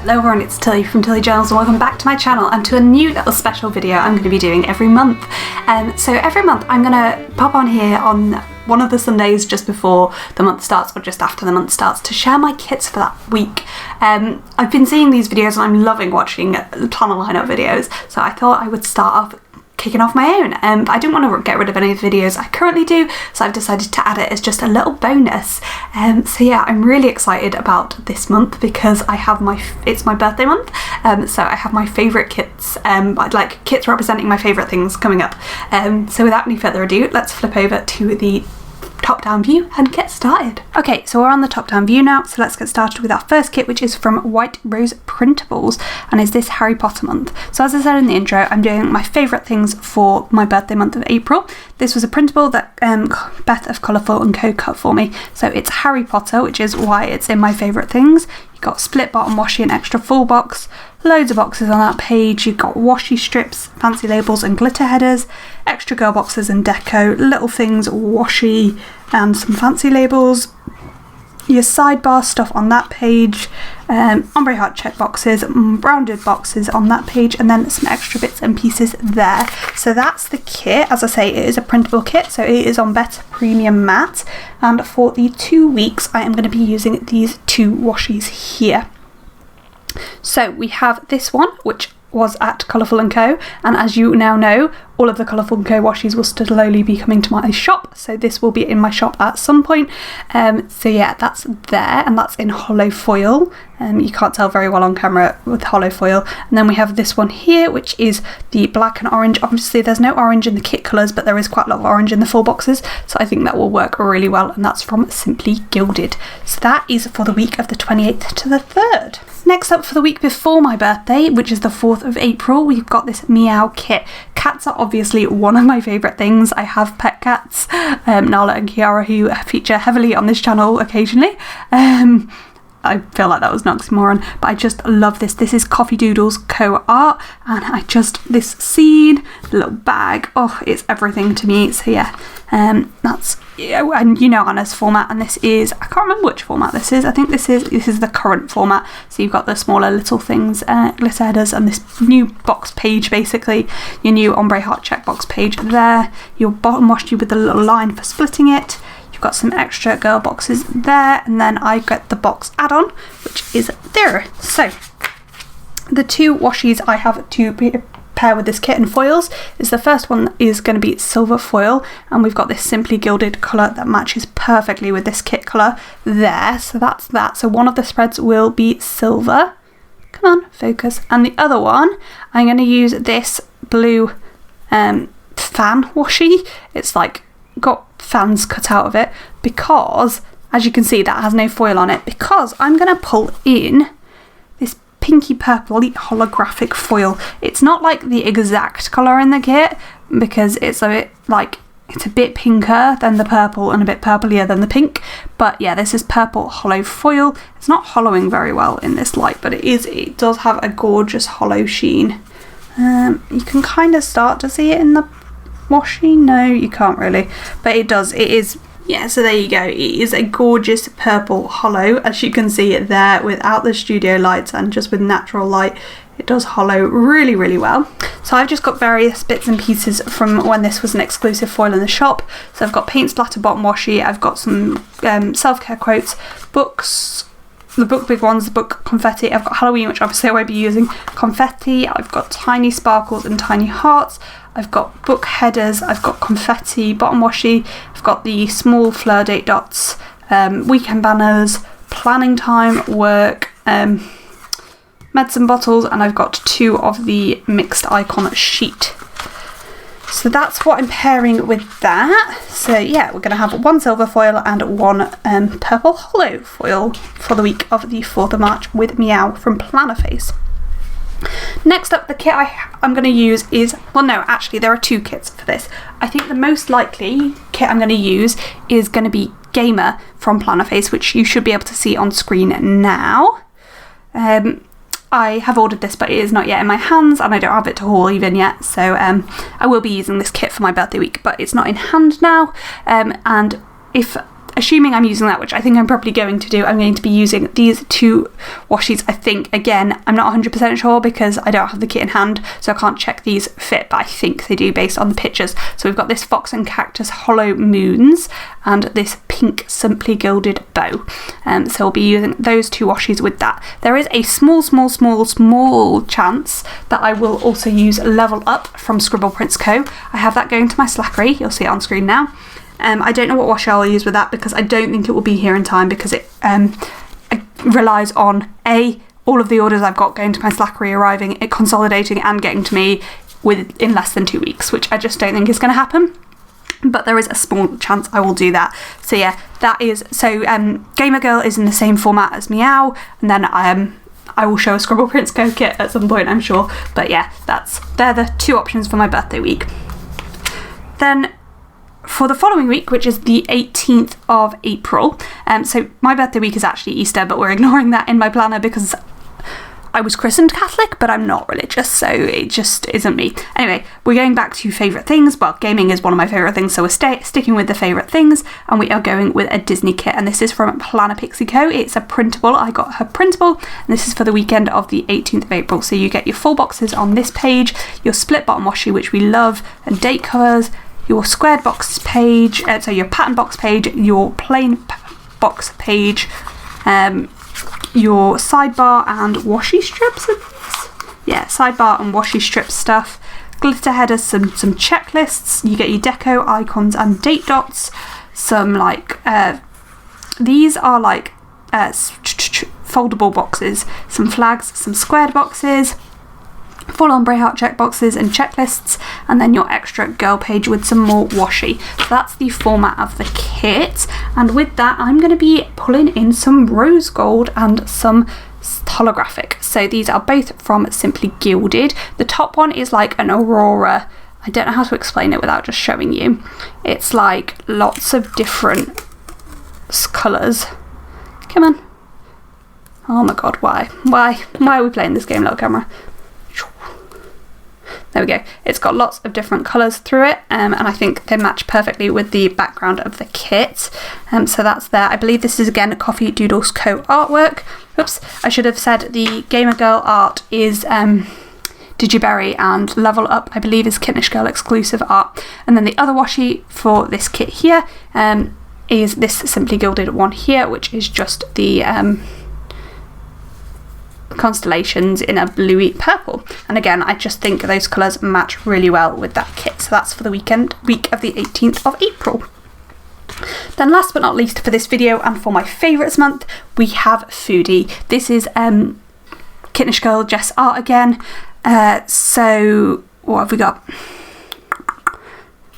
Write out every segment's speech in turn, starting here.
Hello everyone, it's Tilly from Tilly Journals and welcome back to my channel and to a new little special video I'm going to be doing every month. So every month I'm going to pop on here on one of the Sundays just before the month starts or just after the month starts to share my kits for that week. I've been seeing these videos and I'm loving watching planner lineup videos, so I thought I would start off kicking off my own, but I didn't want to get rid of any of the videos I currently do, so I've decided to add it as just a little bonus. So yeah, I'm really excited about this month because I have it's my birthday month, so I have my favourite kits, like kits representing my favourite things coming up. So without any further ado, let's flip over to the top-down view and get started. Okay, so we're on the top-down view now, so let's get started with our first kit, which is from White Rose Printables and is this Harry Potter month. So as I said in the intro, I'm doing my favourite things for my birthday month of April. This was a printable that Beth of Colourful & Co cut for me. So it's Harry Potter, which is why it's in my favourite things. You've got split bottom washi and extra full box, loads of boxes on that page. You've got washi strips, fancy labels and glitter headers, extra girl boxes and deco, little things, washi and some fancy labels, your sidebar stuff on that page, ombre heart check boxes, rounded boxes on that page, and then some extra bits and pieces there. So that's the kit. As I say, it is a printable kit, so it is on Better Premium Matte, and for the 2 weeks I am going to be using these two washies here. So we have this one, which was at Colourful & Co, and as you now know, all of the Colourful & Co washies will slowly be coming to my shop, so this will be in my shop at some point. So yeah, that's there, and that's in hollow foil. You can't tell very well on camera with hollow foil. And then we have this one here, which is the black and orange. Obviously there's no orange in the kit colours, but there is quite a lot of orange in the full boxes, so I think that will work really well, and that's from Simply Gilded. So that is for the week of the 28th to the 3rd. Next up, for the week before my birthday, which is the 4th of April, we've got this Meow kit. Cats are obviously one of my favourite things. I have pet cats, Nala and Kiara, who feature heavily on this channel occasionally. I feel like that was an oxymoron, but I just love this. This is Coffee Doodles Co art, and this scene, the little bag, oh, it's everything to me. So yeah, that's, and you know Anna's format, and this is, I can't remember which format this is. I think this is the current format. So you've got the smaller little things, glitter headers, and this new box page, basically your new ombre heart check box page there. Your bottom washi with the little line for splitting it. Got some extra girl boxes there, and then I got the box add-on, which is there. So the two washies I have to pair with this kit and foils is, the first one is going to be silver foil, and we've got this Simply Gilded colour that matches perfectly with this kit colour there. So that's that. So one of the spreads will be silver. Come on, focus. And the other one, I'm going to use this blue fan washi. It's like got fans cut out of it, because as you can see that has no foil on it, because I'm going to pull in this pinky purpley holographic foil. It's not like the exact colour in the kit, because it's a bit pinker than the purple and a bit purplier than the pink, but yeah, this is purple hollow foil. It's not hollowing very well in this light, but it does have a gorgeous hollow sheen. You can kind of start to see it in the washi. No, you can't really, but it is, yeah. So there you go, it is a gorgeous purple hollow, as you can see it there, without the studio lights and just with natural light. It does hollow really, really well. So I've just got various bits and pieces from when this was an exclusive foil in the shop. So I've got paint splatter bottom washi, I've got some self-care quotes, books, the book big ones, the book confetti, I've got Halloween, which obviously I won't be using, confetti, I've got tiny sparkles and tiny hearts, I've got book headers, I've got confetti, bottom washi, I've got the small fleur date dots, weekend banners, planning time, work, medicine bottles, and I've got 2 of the mixed icon sheet. So that's what I'm pairing with that. So yeah, we're going to have 1 silver foil and 1 purple hollow foil for the week of the 4th of March with Meow from Plannerface. Next up, the kit I'm going to use is, well no, actually there are 2 kits for this. I think the most likely kit I'm going to use is going to be Gamer from Plannerface, which you should be able to see on screen now. I have ordered this, but it is not yet in my hands, and I don't have it to haul even yet, so I will be using this kit for my birthday week, but it's not in hand now. And if assuming I'm using that, which I think I'm probably going to do, I'm going to be using these two washies. I think, again, I'm not 100% sure because I don't have the kit in hand, so I can't check these fit, but I think they do based on the pictures. So we've got this Fox and Cactus Hollow Moons and this pink Simply Gilded Bow. So we'll be using those two washies with that. There is a small chance that I will also use Level Up from Scribble Prints Co. I have that going to my Slackery. You'll see it on screen now. I don't know what washi I'll use with that because I don't think it will be here in time because it relies on all of the orders I've got going to my Slackery arriving, it consolidating and getting to me in less than 2 weeks, which I just don't think is going to happen. But there is a small chance I will do that. So yeah, that is, so Gamer Girl is in the same format as Meow, and then I will show a Scribble Prints Co kit at some point, I'm sure. But yeah, they're the two options for my birthday week. Then for the following week, which is the 18th of April, so my birthday week is actually Easter, but we're ignoring that in my planner because I was christened Catholic, but I'm not religious, so it just isn't me. Anyway, we're going back to favourite things. Well, gaming is one of my favourite things, so we're sticking with the favourite things, and we are going with a Disney kit, and this is from Plannerface Co. It's a printable. I got her printable, and this is for the weekend of the 18th of April. So you get your full boxes on this page, your split bottom washi, which we love, and date covers, your squared box page, so your pattern box page, your plain box page, your sidebar and washi strips. Yeah, sidebar and washi strip stuff. Glitter headers, some checklists. You get your deco, icons and date dots. Some like, these are like foldable boxes. Some flags, some squared boxes. Full ombre heart checkboxes and checklists, and then your extra girl page with some more washi. So that's the format of the kit, and with that I'm going to be pulling in some rose gold and some holographic. So these are both from Simply Gilded. The top one is like an aurora. I don't know how to explain it without just showing you. It's like lots of different colours. Come on. Oh my god, why are we playing this game, little camera? There we go. It's got lots of different colours through it, and I think they match perfectly with the background of the kit. So that's there. I believe this is again Coffee Doodles Co artwork. Oops, I should have said the Gamer Girl art is Digiberry, and Level Up I believe is Kitnish Girl exclusive art. And then the other washi for this kit here is this Simply Gilded one here, which is just the constellations in a bluey purple, and again I just think those colours match really well with that kit. So that's for the week of the 18th of April. Then last but not least for this video and for my favourites month, we have Foodie. This is Kitnish Girl Jess art again. So what have we got?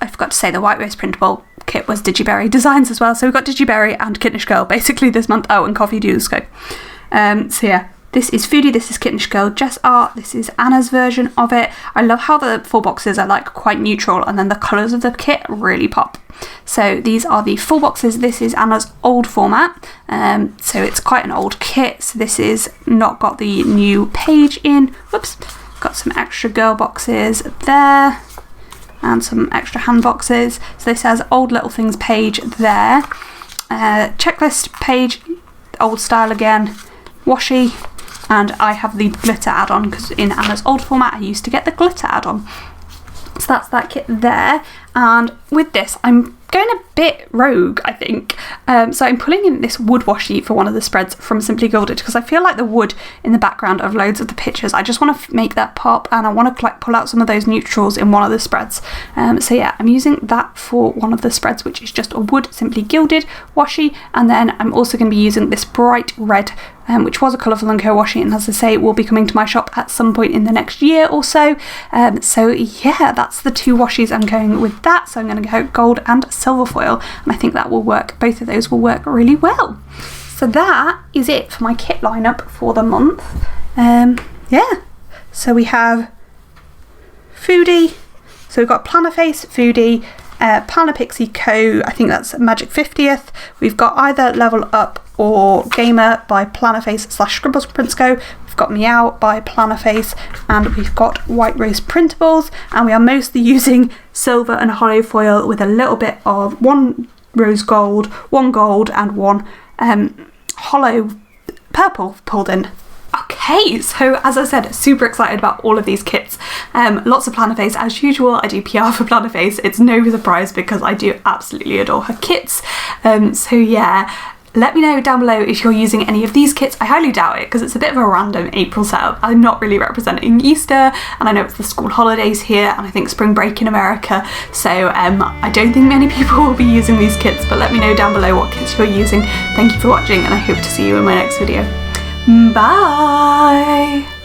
I forgot to say the White Rose printable kit was Digiberry Designs as well, so we've got Digiberry and Kitnish Girl basically this month. Oh, and Coffee Doodles Co. So yeah, this is Foodie, this is Kitnish Girl Jess art, this is Anna's version of it. I love how the full boxes are like quite neutral, and then the colours of the kit really pop. So these are the full boxes. This is Anna's old format, so it's quite an old kit. So this is not got the new page in. Whoops, got some extra girl boxes there and some extra hand boxes. So this has old little things page there, checklist page, old style again, washi. And I have the glitter add-on because in Anna's old format I used to get the glitter add-on. So that's that kit there. And with this I'm going a bit rogue, I think. So I'm pulling in this wood washi for one of the spreads from Simply Gilded because I feel like the wood in the background of loads of the pictures, I just want to make that pop, and I want to like pull out some of those neutrals in one of the spreads. So yeah, I'm using that for one of the spreads, which is just a wood Simply Gilded washi, and then I'm also going to be using this bright red which was a Colourful & Co washi, and as I say, it will be coming to my shop at some point in the next year or so. So yeah, that's the two washies I'm going with that. So I'm going to go gold and silver foil, and I think that will work. Both of those will work really well. So that is it for my kit lineup for the month. Yeah, so we have Foodie, so we've got Plannerface, Foodie, Pixie Co, I think that's Magic 50th. We've got either Level Up or Gamer by Plannerface / Scribble Prints Co. We've got Meow by Plannerface, and we've got White Rose printables, and we are mostly using silver and hollow foil with a little bit of one rose gold, one gold and one hollow purple pulled in. Okay, so as I said, super excited about all of these kits. Lots of Plannerface as usual. I do PR for Plannerface. It's no surprise because I do absolutely adore her kits. So yeah, let me know down below if you're using any of these kits. I highly doubt it because it's a bit of a random April setup. I'm not really representing Easter, and I know it's the school holidays here and I think spring break in America, so I don't think many people will be using these kits, but let me know down below what kits you're using. Thank you for watching and I hope to see you in my next video. Bye!